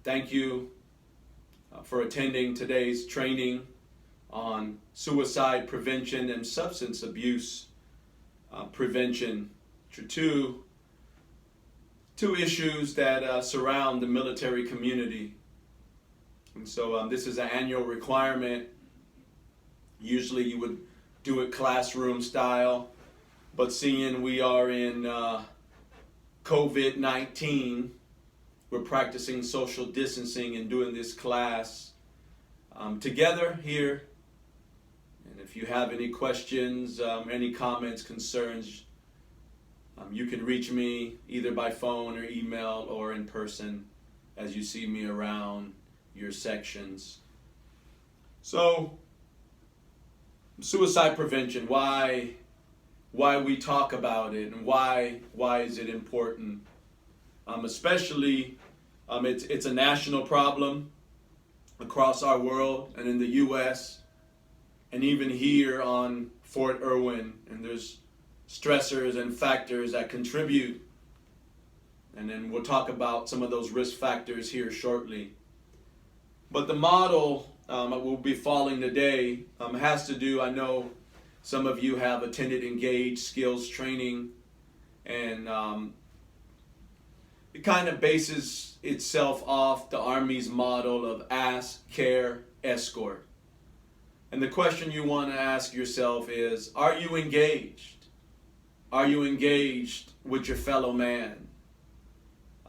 Thank you for attending today's training on suicide prevention and substance abuse prevention. Two issues that surround the military community. And so this is an annual requirement. Usually you would do it classroom style, but seeing we are in COVID-19, we're practicing social distancing and doing this class together here. And if you have any questions, any comments, concerns, you can reach me either by phone or email or in person as you see me around your sections. So, suicide prevention, why we talk about it and why is it important? Especially, it's a national problem across our world and in the U.S. and even here on Fort Irwin. And there's stressors and factors that contribute. And then we'll talk about some of those risk factors here shortly. But the model that we'll be following today has to do, I know some of you have attended Engage skills training, and it kind of bases itself off the Army's model of ask, care, escort. And the question you want to ask yourself is, are you engaged? Are you engaged with your fellow man?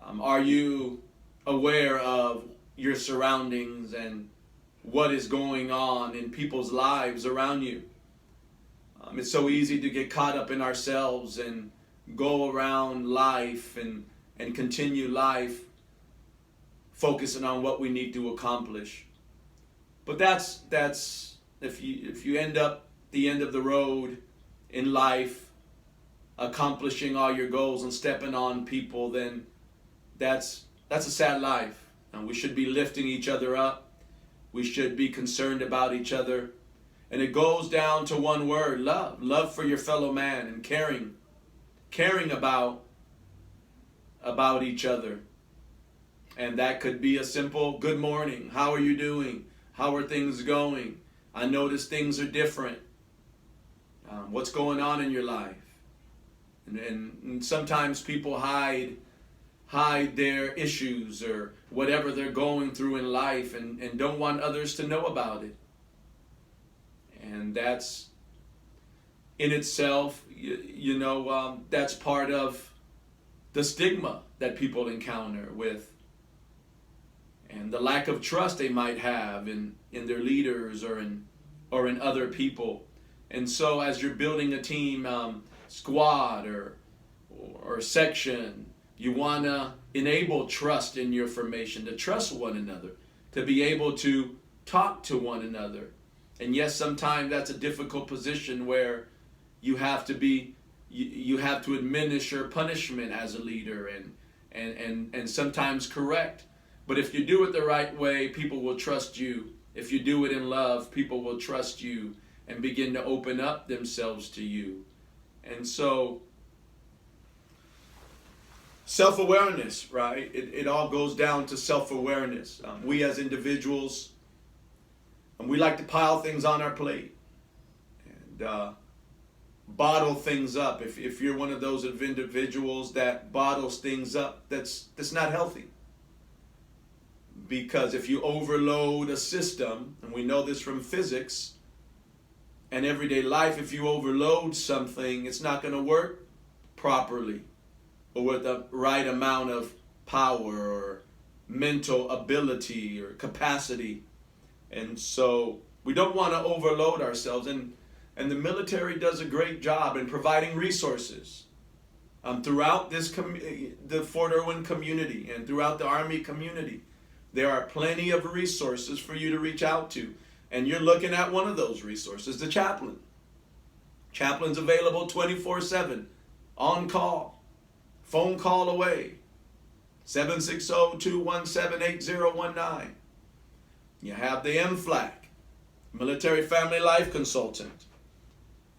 Are you aware of your surroundings and what is going on in people's lives around you? It's so easy to get caught up in ourselves and go around life and continue life focusing on what we need to accomplish. But that's if you end up the end of the road in life accomplishing all your goals and stepping on people, then that's a sad life. And we should be lifting each other up. We should be concerned about each other. And it goes down to one word, love. Love for your fellow man and caring about each other. And that could be a simple good morning. How are you doing? How are things going? I notice things are different. What's going on in your life? And sometimes people hide their issues or whatever they're going through in life and don't want others to know about it. And that's in itself, that's part of the stigma that people encounter with and the lack of trust they might have in their leaders or in other people. And so as you're building a team, squad or section, you want to enable trust in your formation, to trust one another, to be able to talk to one another. And yes, sometimes that's a difficult position where you have to administer punishment as a leader and sometimes correct. But if you do it the right way, people will trust you. If you do it in love, people will trust you and begin to open up themselves to you. And so, self-awareness, right? It all goes down to self-awareness. We as individuals, we like to pile things on our plate and bottle things up. If you're one of those individuals that bottles things up, that's not healthy. Because if you overload a system, and we know this from physics and everyday life, if you overload something, it's not going to work properly or with the right amount of power or mental ability or capacity. And so we don't want to overload ourselves. And the military does a great job in providing resources throughout the Fort Irwin community and throughout the Army community. There are plenty of resources for you to reach out to. And you're looking at one of those resources, the chaplain. Chaplain's available 24/7, on call, phone call away, 760-217-8019. You have the MFLAC, Military Family Life Consultant.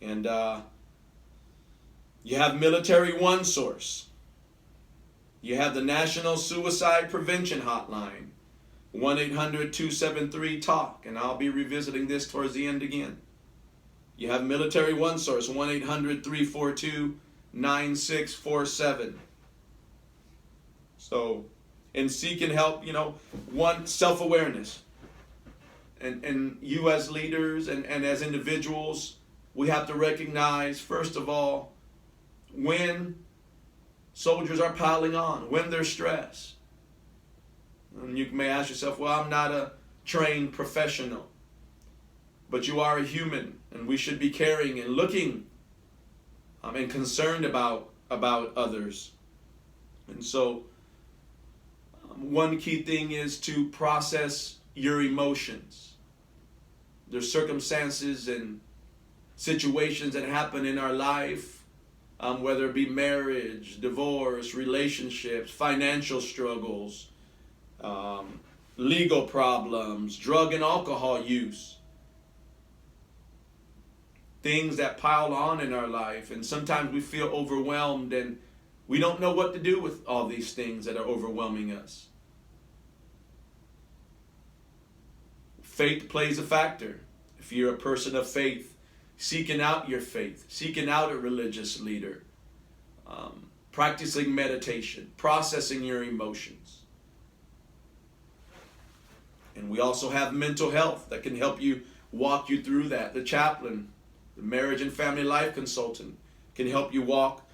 And you have Military OneSource. You have the National Suicide Prevention Hotline. 1-800-273-TALK, and I'll be revisiting this towards the end again. You have Military One Source, 1-800-342-9647. So, in seeking help, one, self-awareness. And you as leaders and as individuals, we have to recognize, first of all, when soldiers are piling on, when they're stressed. And you may ask yourself, well, I'm not a trained professional. But you are a human, and we should be caring and looking and concerned about others. And so, one key thing is to process your emotions. There's circumstances and situations that happen in our life, whether it be marriage, divorce, relationships, financial struggles, legal problems, drug and alcohol use. Things that pile on in our life, and sometimes we feel overwhelmed and we don't know what to do with all these things that are overwhelming us. Faith plays a factor. If you're a person of faith, seeking out your faith, seeking out a religious leader, practicing meditation, processing your emotions. And we also have mental health that can help you, walk you through that. The chaplain, the marriage and family life consultant, can help you walk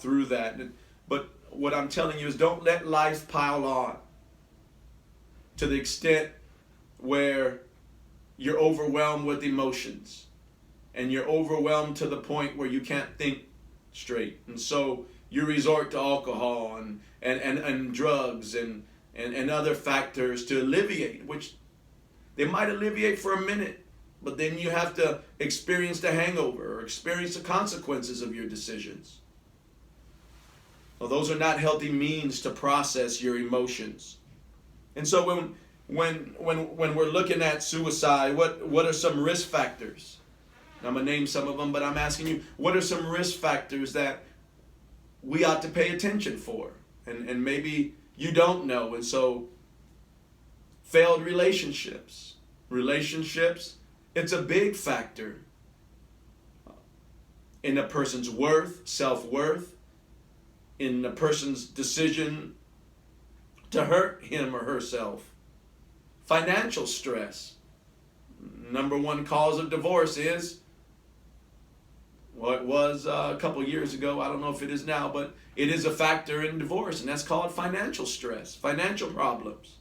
through that. But what I'm telling you is, don't let life pile on to the extent where you're overwhelmed with emotions and you're overwhelmed to the point where you can't think straight. And so you resort to alcohol and drugs and other factors to alleviate, which they might alleviate for a minute, but then you have to experience the hangover or experience the consequences of your decisions. Well, those are not healthy means to process your emotions. And so when we're looking at suicide, what are some risk factors? I'm going to name some of them, but I'm asking you, what are some risk factors that we ought to pay attention for? And maybe you don't know. And so, failed relationships. Relationships, it's a big factor in a person's worth, self-worth, in a person's decision to hurt him or herself. Financial stress. Number one cause of divorce is, well, it was a couple years ago, I don't know if it is now, but it is a factor in divorce, and that's called financial stress, financial problems.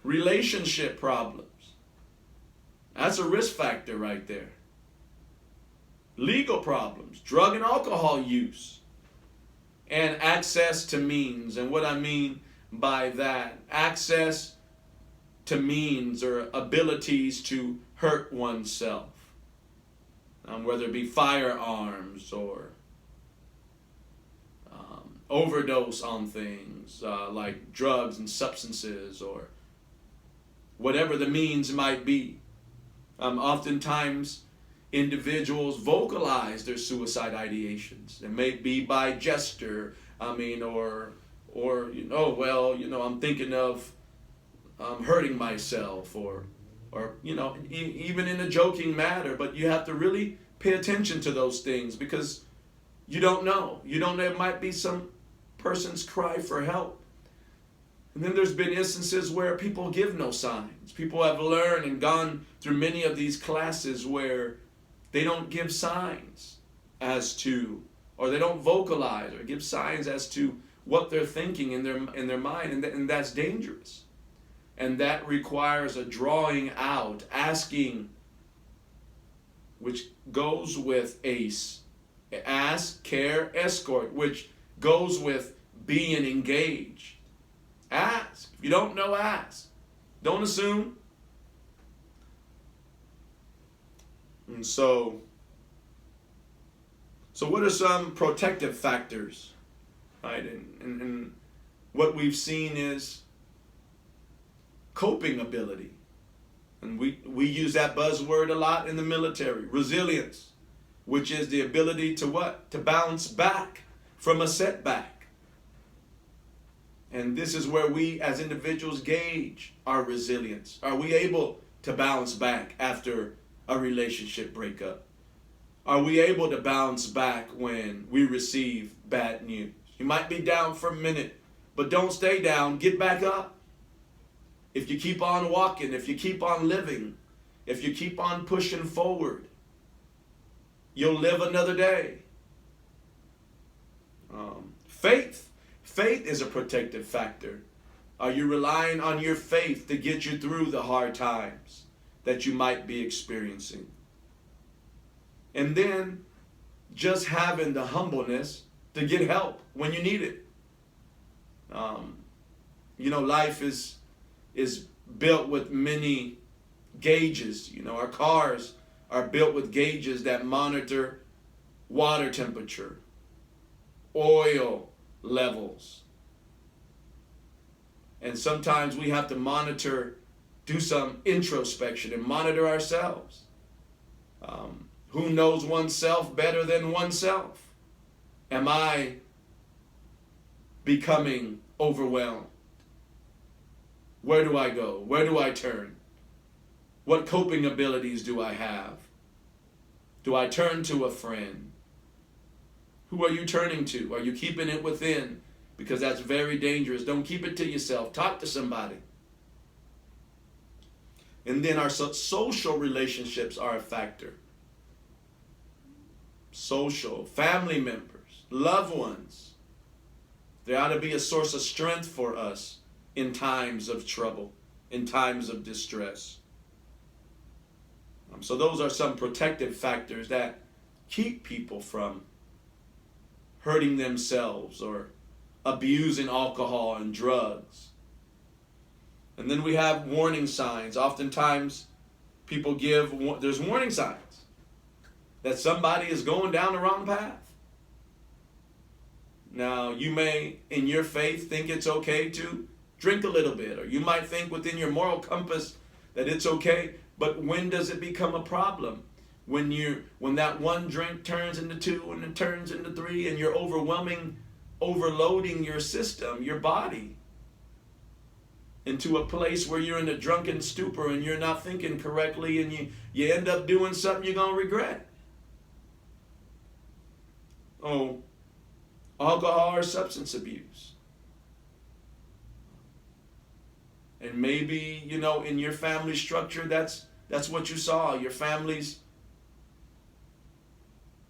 Relationship problems. That's a risk factor right there. Legal problems, drug and alcohol use, and access to means. And what I mean by that, access to means or abilities to hurt oneself, whether it be firearms or overdose on things like drugs and substances, or whatever the means might be. Oftentimes, individuals vocalize their suicide ideations. It may be by gesture, I'm thinking of hurting myself, or even in a joking manner. But you have to really pay attention to those things, because you don't know. You don't know, it might be some person's cry for help. And then there's been instances where people give no signs. People have learned and gone through many of these classes where they don't give signs as to, or they don't vocalize or give signs as to what they're thinking in their mind, and that's dangerous. And that requires a drawing out, asking, which goes with ACE. Ask, care, escort, which goes with being engaged. Ask. If you don't know, ask. Don't assume. And so what are some protective factors? Right? And what we've seen is coping ability. And we use that buzzword a lot in the military. Resilience, which is the ability to what? To bounce back from a setback. And this is where we as individuals gauge our resilience. Are we able to bounce back after a relationship breakup? Are we able to bounce back when we receive bad news? You might be down for a minute, but don't stay down. Get back up. If you keep on walking, if you keep on living, if you keep on pushing forward, you'll live another day. Faith is a protective factor. Are you relying on your faith to get you through the hard times that you might be experiencing? And then just having the humbleness to get help when you need it. Life is built with many gauges. Our cars are built with gauges that monitor water temperature, oil levels. And sometimes we have to do some introspection and monitor ourselves. Who knows oneself better than oneself? Am I becoming overwhelmed? Where do I go? Where do I turn? What coping abilities do I have? Do I turn to a friend? Who are you turning to? Are you keeping it within? Because that's very dangerous. Don't keep it to yourself. Talk to somebody. And then our social relationships are a factor. Social, family members, loved ones. There ought to be a source of strength for us in times of trouble, in times of distress. So those are some protective factors that keep people from hurting themselves or abusing alcohol and drugs. And then we have warning signs. Oftentimes people there's warning signs that somebody is going down the wrong path. Now, you may, in your faith, think it's okay to drink a little bit, or you might think within your moral compass that it's okay, but when does it become a problem? When that one drink turns into two and it turns into three, and you're overloading your system, your body, into a place where you're in a drunken stupor and you're not thinking correctly, and you end up doing something you're going to regret. Alcohol or substance abuse. And maybe, in your family structure, that's what you saw. Your family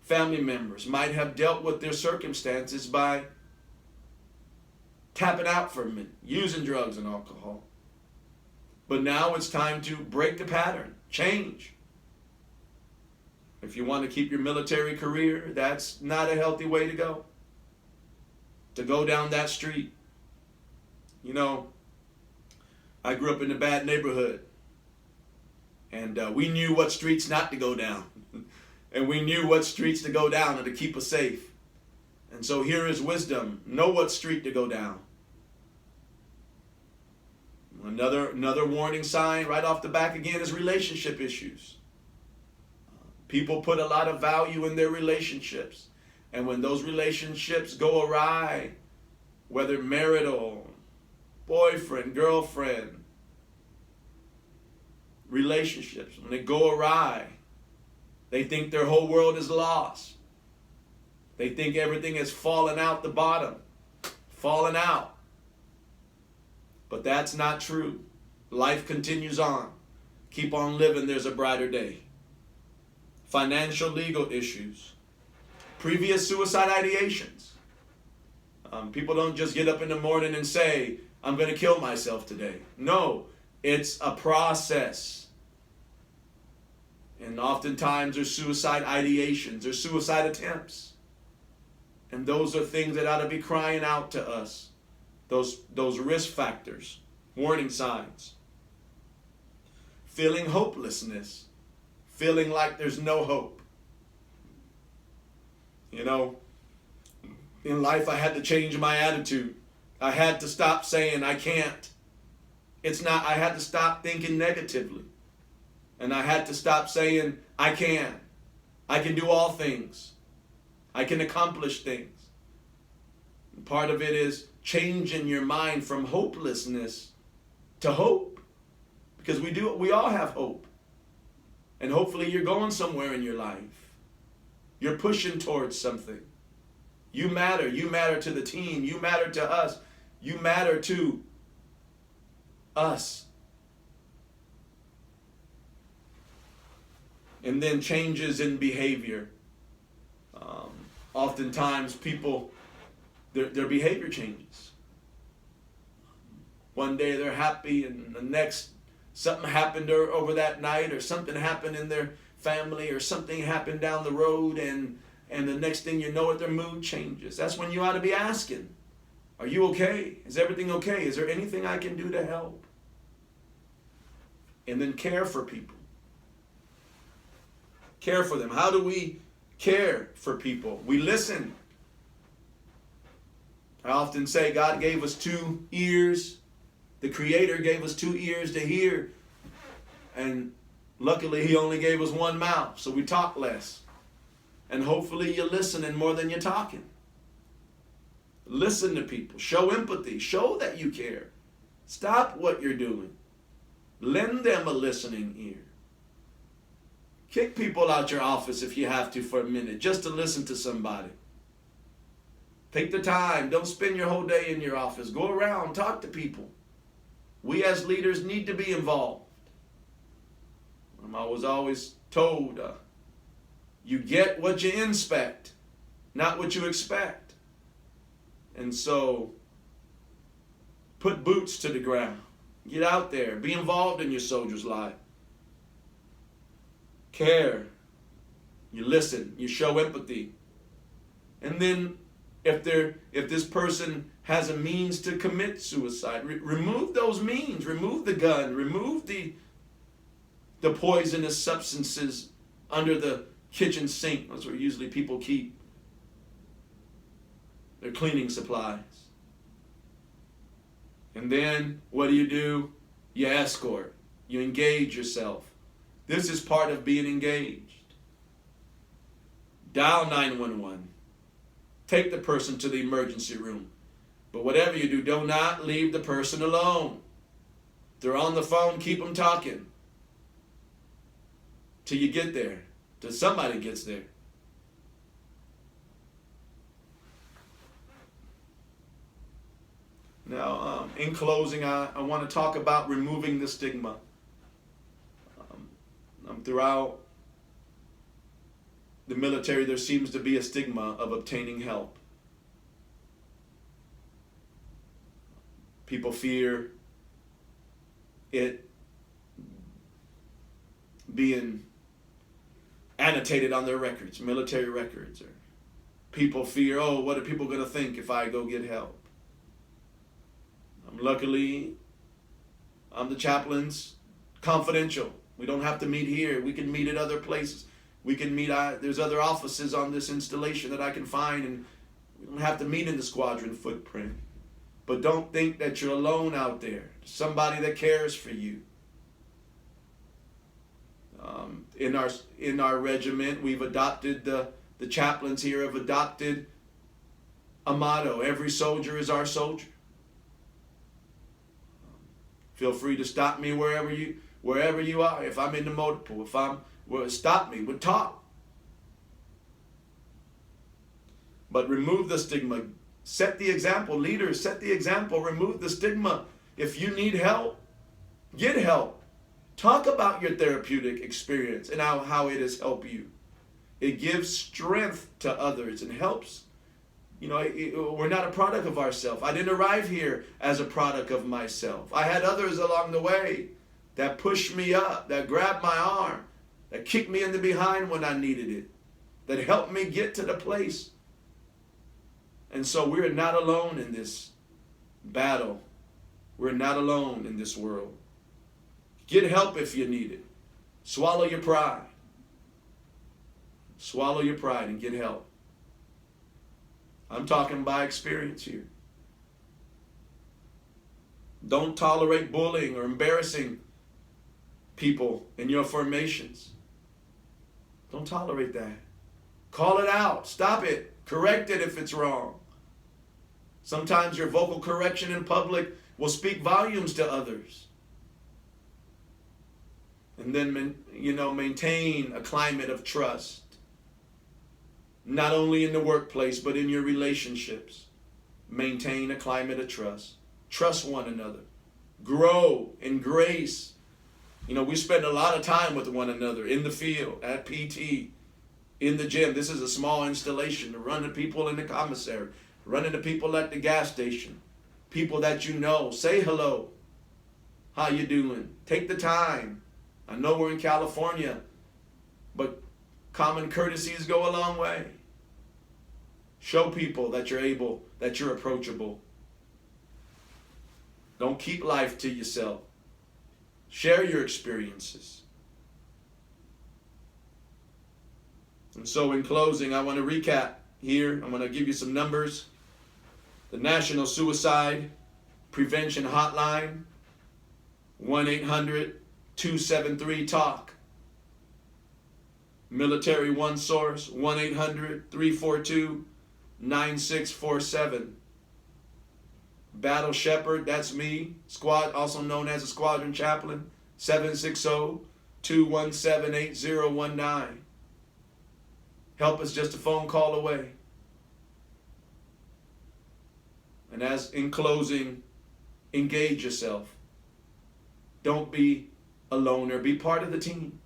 members might have dealt with their circumstances by tapping out for a minute, using drugs and alcohol. But now it's time to break the pattern, change. If you want to keep your military career, that's not a healthy way to go. To go down that street. I grew up in a bad neighborhood. And we knew what streets not to go down. And we knew what streets to go down and to keep us safe. And so here is wisdom. Know what street to go down. Another warning sign right off the back again is relationship issues. People put a lot of value in their relationships. And when those relationships go awry, whether marital, boyfriend, girlfriend, relationships, when they go awry, they think their whole world is lost. They think everything has fallen out the bottom, fallen out. But that's not true. Life continues on. Keep on living, there's a brighter day. Financial, legal issues. Previous suicide ideations. People don't just get up in the morning and say, I'm going to kill myself today. No, it's a process. And oftentimes there's suicide ideations, there's suicide attempts. And those are things that ought to be crying out to us. Those risk factors, warning signs. Feeling hopelessness, feeling like there's no hope. In life I had to change my attitude. I had to stop saying I can't. I had to stop thinking negatively. And I had to stop saying I can. I can do all things. I can accomplish things. And part of it is changing your mind from hopelessness to hope. Because we all have hope. And hopefully you're going somewhere in your life. You're pushing towards something. You matter. You matter to the team. You matter to us. You matter to us. And then changes in behavior. Oftentimes people, their behavior changes. One day they're happy, and the next something happened over that night, or something happened in their family, or something happened down the road, and the next thing you know it, their mood changes. That's when you ought to be asking, are you okay? Is everything okay? Is there anything I can do to help? And then care for people. Care for them. How do we care for people? We listen. I often say God gave us 2 ears. The Creator gave us 2 ears to hear. And luckily He only gave us 1 mouth, so we talk less. And hopefully you're listening more than you're talking. Listen to people. Show empathy. Show that you care. Stop what you're doing. Lend them a listening ear. Kick people out your office if you have to for a minute, just to listen to somebody. Take the time. Don't spend your whole day in your office. Go around, talk to people. We as leaders need to be involved. I was always told, you get what you inspect, not what you expect. And so, put boots to the ground. Get out there. Be involved in your soldier's life. Care. You listen. You show empathy. And then, if this person has a means to commit suicide, remove those means. Remove the gun. Remove the poisonous substances under the kitchen sink. That's where usually people keep their cleaning supplies. And then what do? You escort. You engage yourself. This is part of being engaged. Dial 911. Take the person to the emergency room. But whatever you do not leave the person alone. If they're on the phone, keep them talking. Till you get there. Till somebody gets there. Now, in closing, I want to talk about removing the stigma. Throughout the military, there seems to be a stigma of obtaining help. People fear it being annotated on their records, military records. Or people fear, what are people going to think if I go get help? Luckily, I'm the chaplain's confidential. We don't have to meet here. We can meet at other places. We can meet, there's other offices on this installation that I can find, and we don't have to meet in the squadron footprint. But don't think that you're alone out there. There's somebody that cares for you. In our regiment, we've adopted, the chaplains here have adopted a motto: every soldier is our soldier. Feel free to stop me wherever you are. If I'm in the motor pool, stop me, we'll talk. But remove the stigma. Set the example. Leaders, set the example. Remove the stigma. If you need help, get help. Talk about your therapeutic experience and how it has helped you. It gives strength to others and helps. We're not a product of ourselves. I didn't arrive here as a product of myself. I had others along the way that pushed me up, that grabbed my arm, that kicked me in the behind when I needed it, that helped me get to the place. And so we're not alone in this battle. We're not alone in this world. Get help if you need it. Swallow your pride. Swallow your pride and get help. I'm talking by experience here. Don't tolerate bullying or embarrassing people in your formations. Don't tolerate that. Call it out. Stop it. Correct it if it's wrong. Sometimes your vocal correction in public will speak volumes to others. And then, maintain a climate of trust. Not only in the workplace, but in your relationships. Maintain a climate of trust. Trust one another. Grow in grace. We spend a lot of time with one another in the field, at PT, in the gym. This is a small installation to run to people in the commissary, run into people at the gas station, people that you know. Say hello. How you doing? Take the time. I know we're in California, but common courtesies go a long way. Show people that you're approachable. Don't keep life to yourself. Share your experiences. And so in closing, I want to recap here. I'm going to give you some numbers. The National Suicide Prevention Hotline, 1-800-273-TALK. Military One Source, 1-800-342-9647. Battle Shepherd, that's me, squad, also known as a squadron chaplain, 760-217-8019. Help is just a phone call away. And as in closing, engage yourself. Don't be a loner, be part of the team.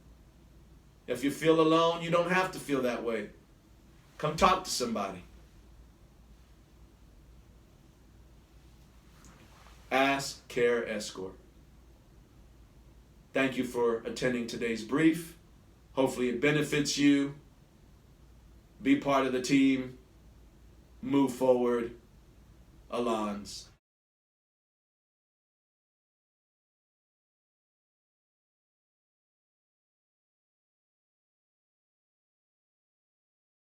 If you feel alone, you don't have to feel that way. Come talk to somebody. Ask, Care, Escort. Thank you for attending today's brief. Hopefully it benefits you. Be part of the team. Move forward. Alans.